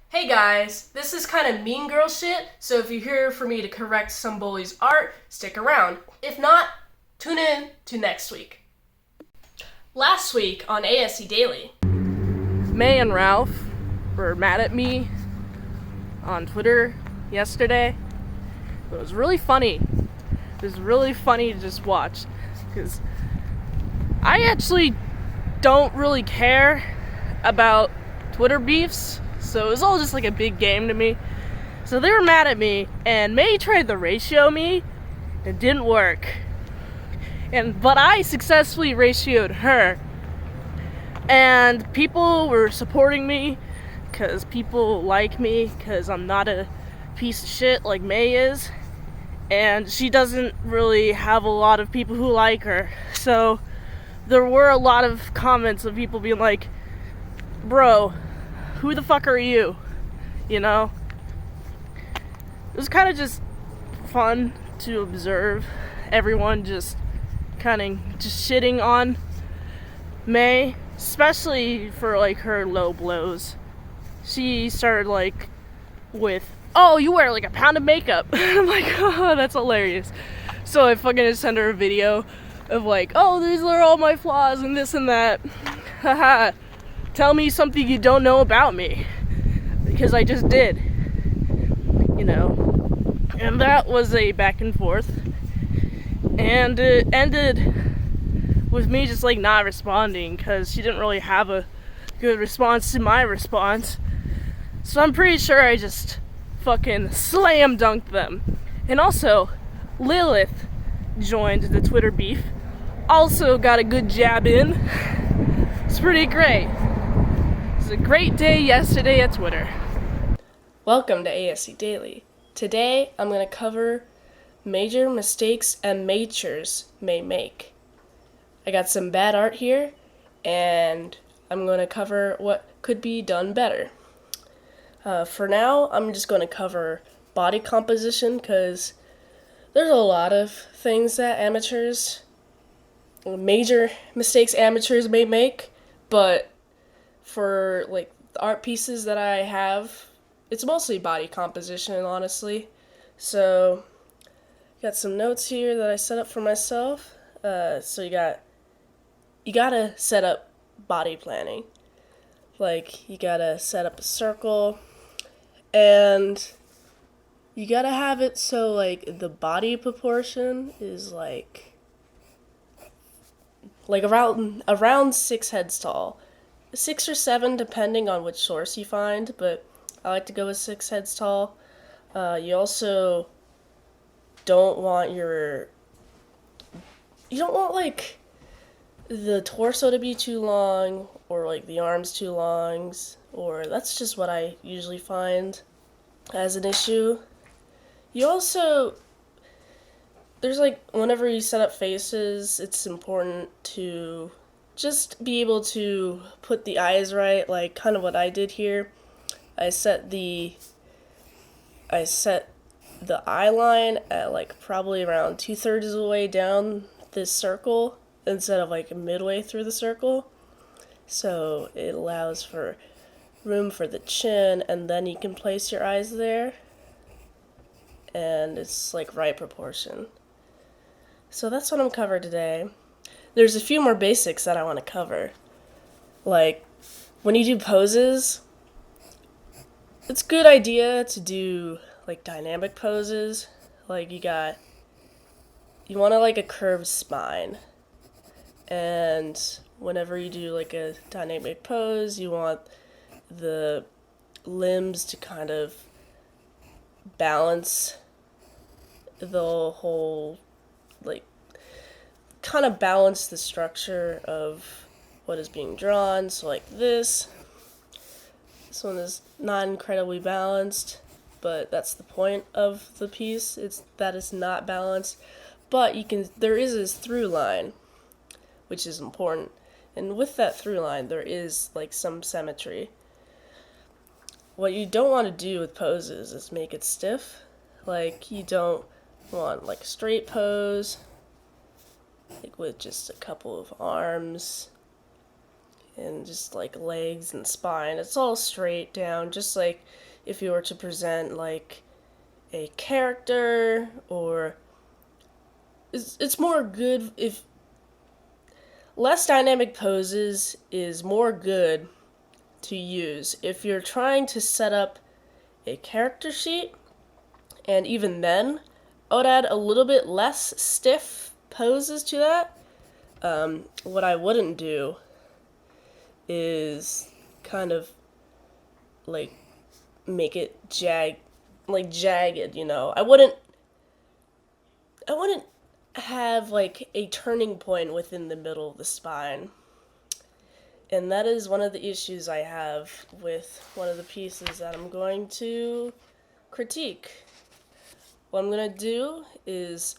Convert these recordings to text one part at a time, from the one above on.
Hey guys, this is kind of mean girl shit, so if you're here for me to correct some bully's art, stick around. If not, tune in to next week. Last week on ASE Daily, May and Ralph were mad at me on Twitter yesterday. It was really funny. It was really funny to just watch, because I actually don't really care about Twitter beefs. So it was all just like a big game to me. So they were mad at me, and May tried to ratio me. It didn't work. But I successfully ratioed her. And people were supporting me because people like me because I'm not a piece of shit like May is. And she doesn't really have a lot of people who like her. So there were a lot of comments of people being like, bro, who the fuck are you? You know? It was kind of just fun to observe everyone just kind of just shitting on May, especially for like her low blows. She started like with, oh, you wear like a pound of makeup. I'm like, oh, that's hilarious. So I fucking just sent her a video of like, oh, these are all my flaws and this and that. Haha. Tell me something you don't know about me, because I just did, you know. And that was a back and forth, and it ended with me just like not responding because she didn't really have a good response to my response. So I'm pretty sure I just fucking slam dunked them. And also, Lilith joined the Twitter beef, also got a good jab in. It's pretty great. It was a great day yesterday at Twitter. Welcome to ASE Daily. Today, I'm going to cover major mistakes amateurs may make. I got some bad art here, and I'm going to cover what could be done better. For now, I'm just going to cover body composition, because there's a lot of things that major mistakes amateurs may make, but for like the art pieces that I have, it's mostly body composition, honestly. So got some notes here that I set up for myself. So you gotta set up body planning. Like, you gotta set up a circle, and you gotta have it so like the body proportion is like around 6 heads tall. 6 or 7 depending on which source you find, but I like to go with 6 heads tall. You also don't want like the torso to be too long, or like the arms too long, or that's just what I usually find as an issue. You also, there's like, whenever you set up faces, it's important to just be able to put the eyes right, like kind of what I did here. I set the eye line at like probably around 2/3 of the way down this circle instead of like midway through the circle. So it allows for room for the chin, and then you can place your eyes there. And it's like right proportion. So that's what I'm covering today. There's a few more basics that I want to cover. Like, when you do poses, it's a good idea to do like dynamic poses. Like, you want to like a curved spine. And whenever you do like a dynamic pose, you want the limbs to kind of balance the whole, like, kind of balance the structure of what is being drawn. So like this one is not incredibly balanced, but that's the point of the piece. It's that it's not balanced, but there is this through line, which is important. And with that through line, there is like some symmetry. What you don't want to do with poses is make it stiff. Like, you don't want like a straight pose, like with just a couple of arms and just like legs and spine. It's all straight down, just like if you were to present like a character, or it's more good if less dynamic poses is more good to use if you're trying to set up a character sheet. And even then, I would add a little bit less stiff poses to that. What I wouldn't do is kind of like make it jagged, you know. I wouldn't have like a turning point within the middle of the spine. And that is one of the issues I have with one of the pieces that I'm going to critique. What I'm going to do is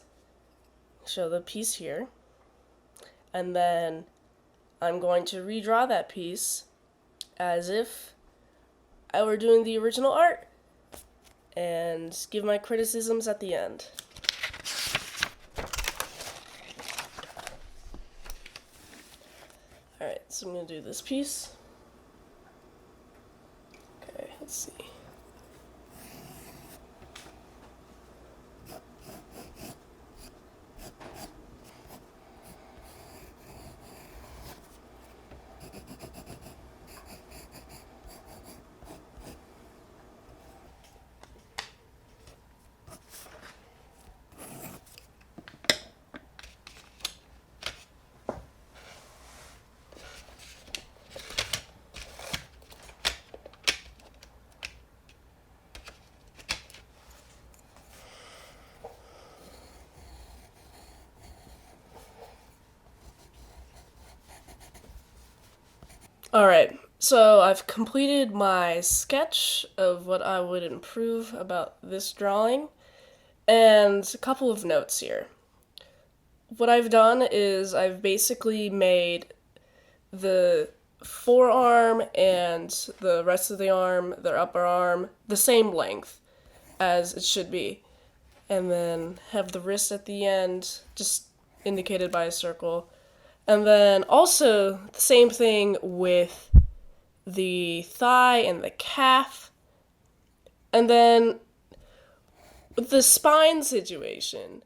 show the piece here, and then I'm going to redraw that piece as if I were doing the original art, and give my criticisms at the end. Alright, so I'm going to do this piece. Okay, let's see. Alright, so I've completed my sketch of what I would improve about this drawing, and a couple of notes here. What I've done is I've basically made the forearm and the rest of the arm, their upper arm, the same length as it should be. And then have the wrist at the end, just indicated by a circle. And then also the same thing with the thigh and the calf. And then with the spine situation,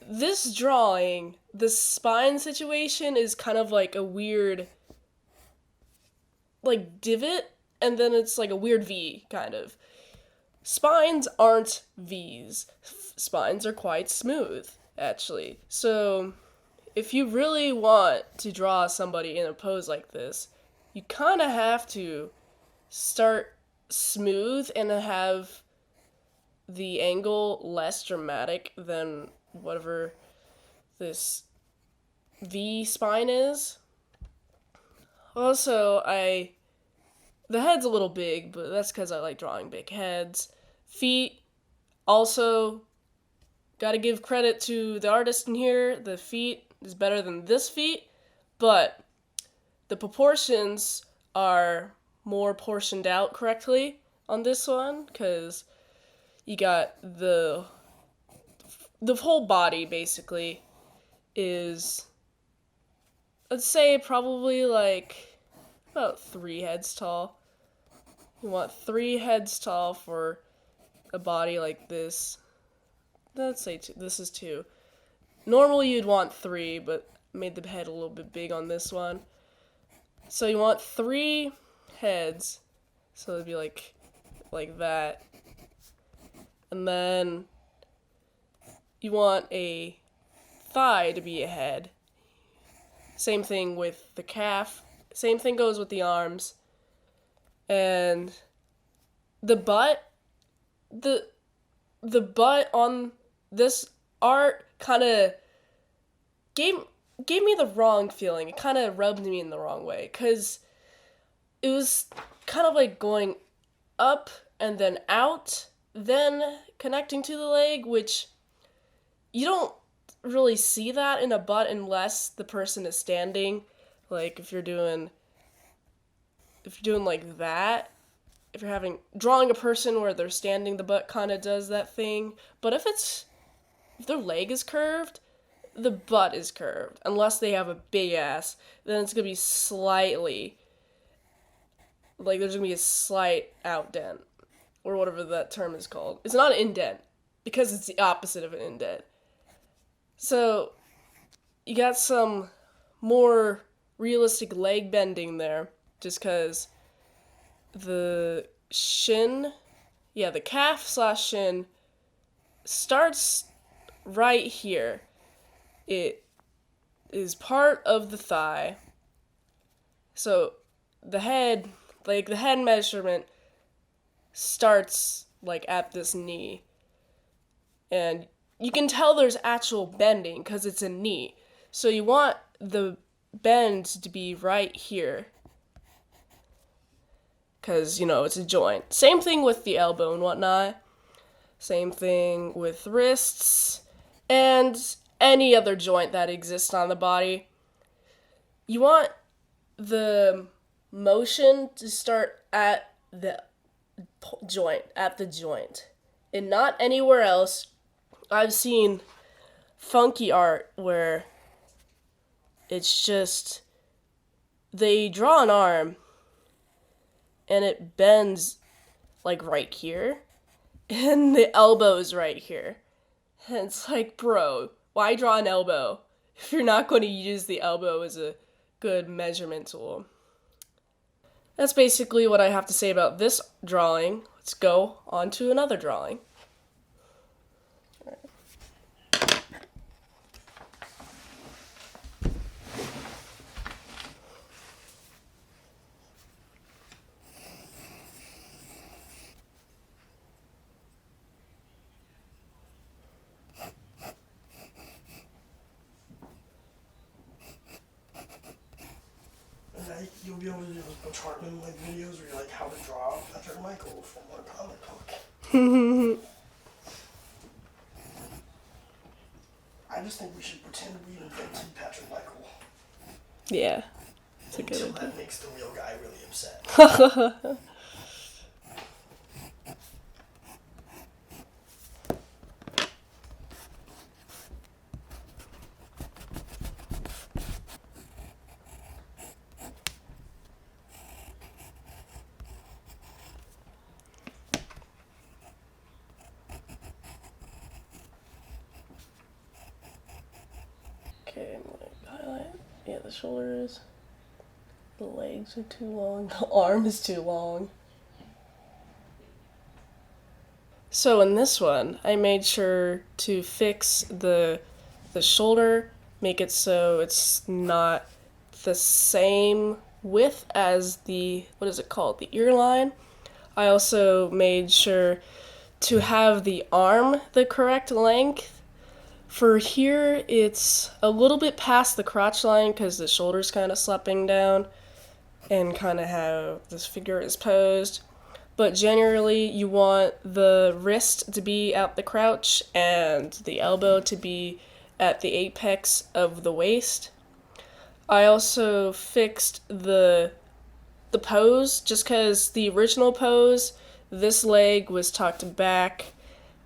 this drawing, the spine situation is kind of like a weird, like divot, and then it's like a weird V, kind of. Spines aren't V's. Spines are quite smooth, actually. So if you really want to draw somebody in a pose like this, you kind of have to start smooth and have the angle less dramatic than whatever this V spine is. Also, the head's a little big, but that's because I like drawing big heads. Feet, also, gotta give credit to the artist in here. The feet is better than this feet, but the proportions are more portioned out correctly on this one, because you got the whole body basically is, let's say, probably like about 3 heads tall. You want 3 heads tall for a body like this. Let's say 2. This is 2. Normally you'd want 3, but made the head a little bit big on this one. So you want 3 heads. So it'd be like that. And then you want a thigh to be a head. Same thing with the calf. Same thing goes with the arms. And the butt, the butt on this art kind of gave me the wrong feeling. It kind of rubbed me in the wrong way, because it was kind of like going up and then out, then connecting to the leg, which you don't really see that in a butt unless the person is standing. Like if you're doing like that, if you're drawing a person where they're standing, the butt kind of does that thing. But if their leg is curved, the butt is curved. Unless they have a big ass, then it's gonna be slightly, like there's gonna be a slight outdent, or whatever that term is called. It's not an indent, because it's the opposite of an indent. So, you got some more realistic leg bending there, just because the shin, the calf slash shin starts right here. It is part of the thigh. So the head measurement starts like at this knee. And you can tell there's actual bending because it's a knee. So you want the bend to be right here. Because, it's a joint. Same thing with the elbow and whatnot. Same thing with wrists. And any other joint that exists on the body. You want the motion to start at the joint. And not anywhere else. I've seen funky art where it's just, they draw an arm and it bends like right here, and the elbow is right here. And it's like, bro, why draw an elbow if you're not going to use the elbow as a good measurement tool? That's basically what I have to say about this drawing. Let's go on to another drawing. You'll be able to do those Chartman videos where you're like how to draw Patrick Michael from one comic book. I just think we should pretend we invented Patrick Michael. Yeah, it's a good idea. Until that makes the real guy really upset. Okay, I'm gonna highlight. Yeah, the shoulders. The legs are too long. The arm is too long. So in this one, I made sure to fix the shoulder, make it so it's not the same width as the, what is it called, the ear line. I also made sure to have the arm the correct length. For here, it's a little bit past the crotch line because the shoulder's kind of slapping down and kind of how this figure is posed. But generally, you want the wrist to be at the crouch and the elbow to be at the apex of the waist. I also fixed the pose just because the original pose, this leg was tucked back,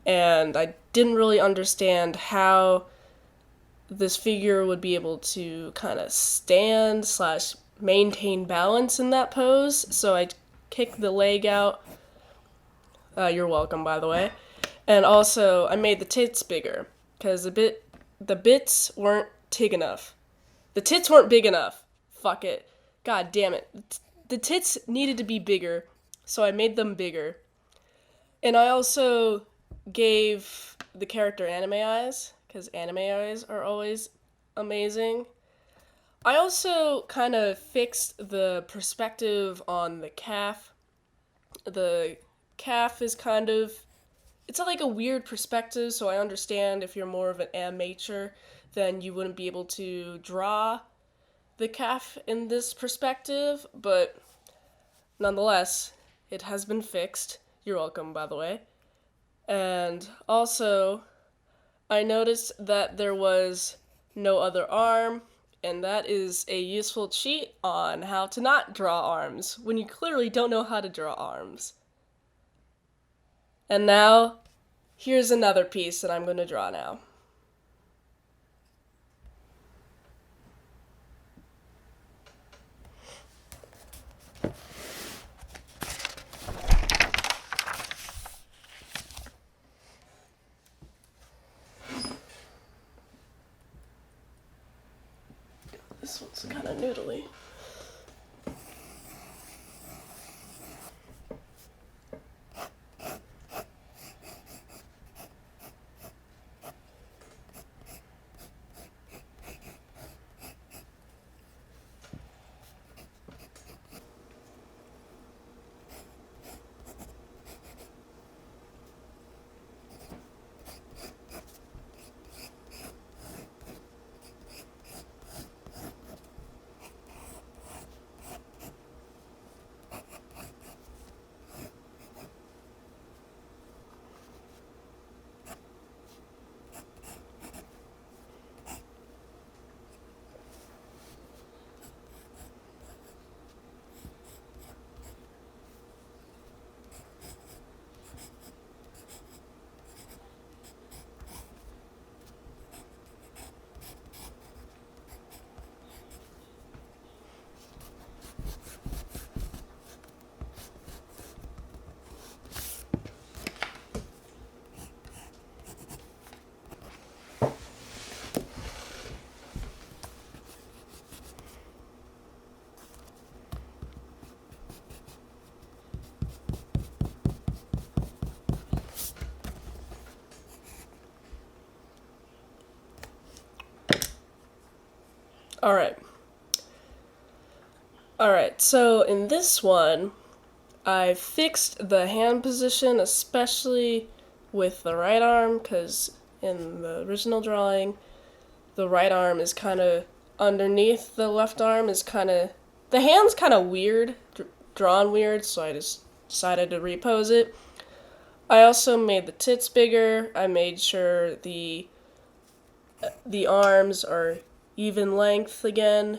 and I didn't really understand how this figure would be able to kind of stand / maintain balance in that pose. So I kicked the leg out. You're welcome, by the way. And also, I made the tits bigger because the bits weren't big enough. The tits weren't big enough. Fuck it. God damn it. The tits needed to be bigger, so I made them bigger. And I also gave the character anime eyes, because anime eyes are always amazing. I also kind of fixed the perspective on the calf. The calf is kind of, it's like a weird perspective, so I understand if you're more of an amateur, then you wouldn't be able to draw the calf in this perspective, but nonetheless, it has been fixed. You're welcome, by the way. And also, I noticed that there was no other arm, and that is a useful cheat on how to not draw arms when you clearly don't know how to draw arms. And now, here's another piece that I'm going to draw now. This one's kind of noodly. Alright, so in this one, I fixed the hand position, especially with the right arm, because in the original drawing, the right arm is kind of underneath the left arm, the hand's kind of weird, drawn weird, so I just decided to repose it. I also made the tits bigger. I made sure the arms are even length again.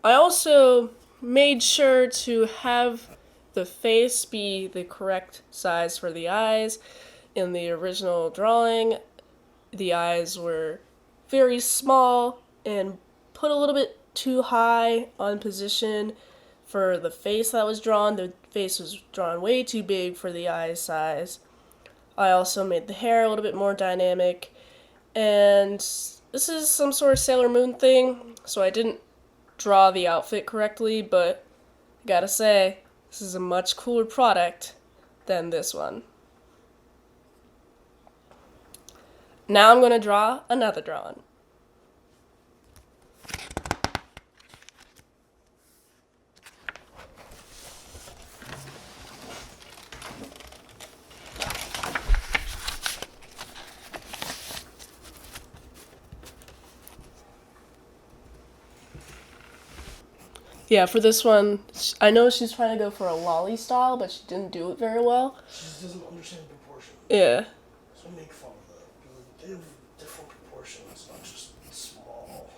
I also made sure to have the face be the correct size for the eyes. In the original drawing, the eyes were very small and put a little bit too high on position for the face that was drawn. The face was drawn way too big for the eye size. I also made the hair a little bit more dynamic, and this is some sort of Sailor Moon thing, so I didn't draw the outfit correctly, but I gotta say, this is a much cooler product than this one. Now I'm gonna draw another drawing. Yeah, for this one, I know she's trying to go for a lolly style, but she didn't do it very well. She just doesn't understand proportion. Yeah. So I make fun of that. They have different proportions, not just small.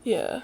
Yeah.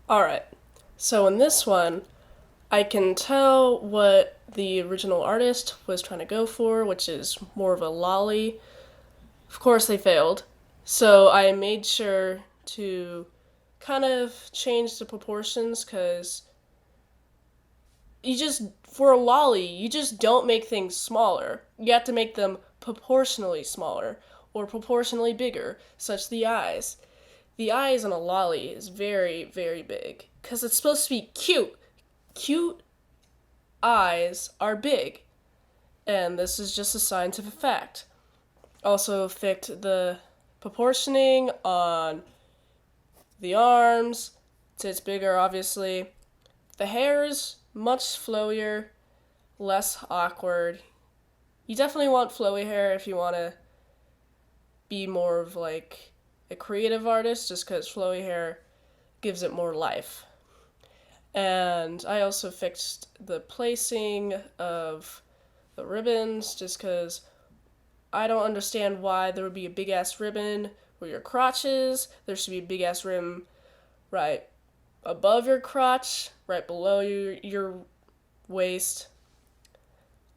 Alright, so in this one, I can tell what the original artist was trying to go for, which is more of a lolly. Of course they failed, so I made sure to kind of change the proportions because for a lolly, you just don't make things smaller. You have to make them proportionally smaller or proportionally bigger, such the eyes. The eyes on a lolly is very, very big because it's supposed to be cute. Cute eyes are big, and this is just a scientific fact. Also affect the proportioning on the arms, so it's bigger obviously. The hair is much flowier, less awkward. You definitely want flowy hair if you want to be more of like a creative artist, just because flowy hair gives it more life. And I also fixed the placing of the ribbons, just because I don't understand why there would be a big ass ribbon where your crotch is. There should be a big ass ribbon right above your crotch, right below your waist.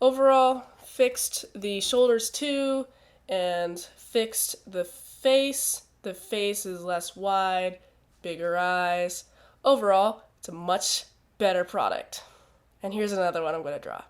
Overall, fixed the shoulders too, and fixed the face. The face is less wide, bigger eyes. Overall, it's a much better product. And here's another one I'm going to draw.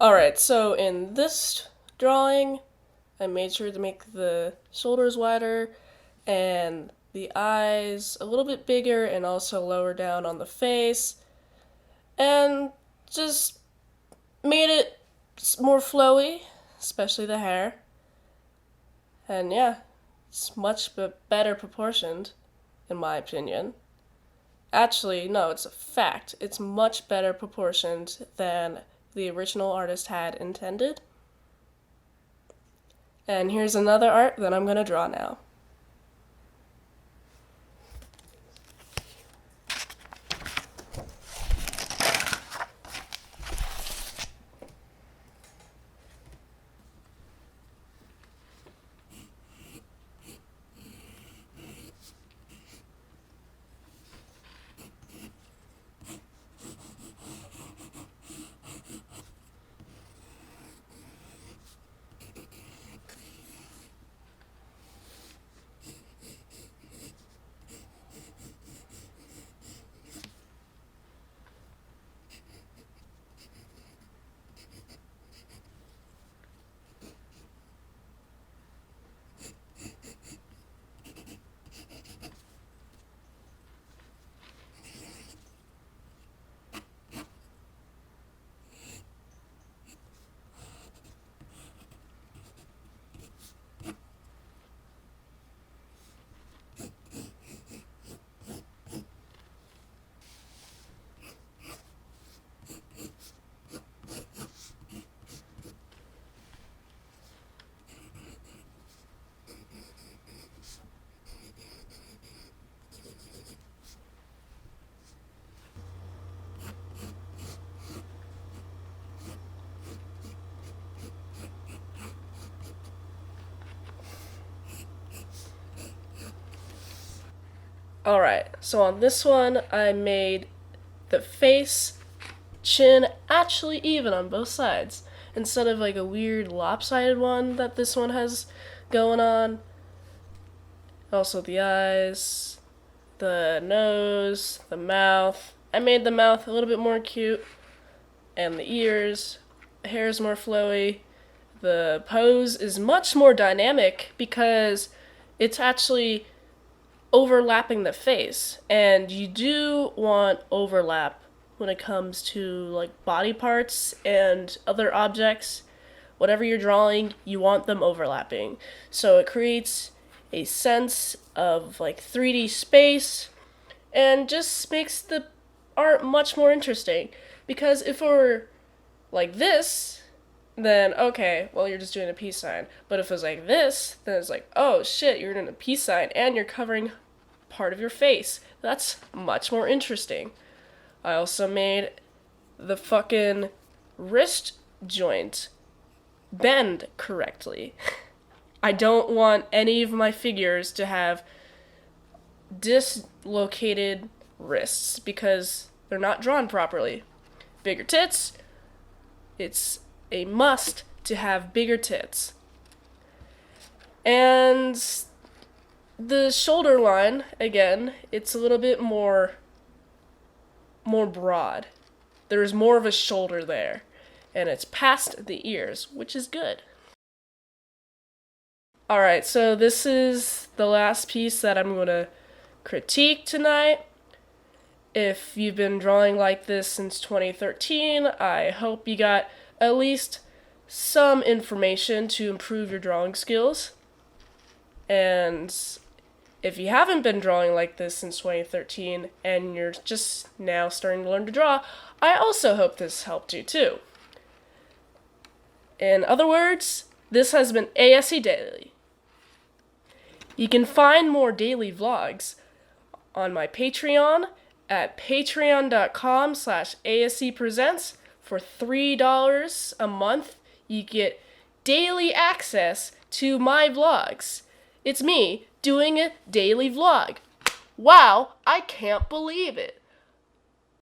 Alright, so in this drawing, I made sure to make the shoulders wider and the eyes a little bit bigger and also lower down on the face, and just made it more flowy, especially the hair. And yeah, it's much better proportioned, in my opinion. Actually, no, it's a fact. It's much better proportioned than the original artist had intended. And here's another art that I'm going to draw now. Alright, so on this one, I made the face, chin actually even on both sides, instead of like a weird lopsided one that this one has going on. Also the eyes, the nose, the mouth. I made the mouth a little bit more cute, and the ears. The hair is more flowy. The pose is much more dynamic because it's actually overlapping the face. And you do want overlap when it comes to like body parts and other objects. Whatever you're drawing, you want them overlapping. So it creates a sense of like 3D space and just makes the art much more interesting. Because if it were like this, then okay, well, you're just doing a peace sign. But if it was like this, then it's like, oh shit, you're doing a peace sign and you're covering part of your face. That's much more interesting. I also made the fucking wrist joint bend correctly. I don't want any of my figures to have dislocated wrists because they're not drawn properly. Bigger tits, it's a must to have bigger tits. And the shoulder line, again, it's a little bit more broad. There's more of a shoulder there, and it's past the ears, which is good. Alright, so this is the last piece that I'm going to critique tonight. If you've been drawing like this since 2013, I hope you got at least some information to improve your drawing skills. And if you haven't been drawing like this since 2013 and you're just now starting to learn to draw, I also hope this helped you too. In other words, this has been ASE Daily. You can find more daily vlogs on my Patreon at patreon.com/ASEpresents. For $3 a month, you get daily access to my vlogs. It's me doing a daily vlog. Wow, I can't believe it.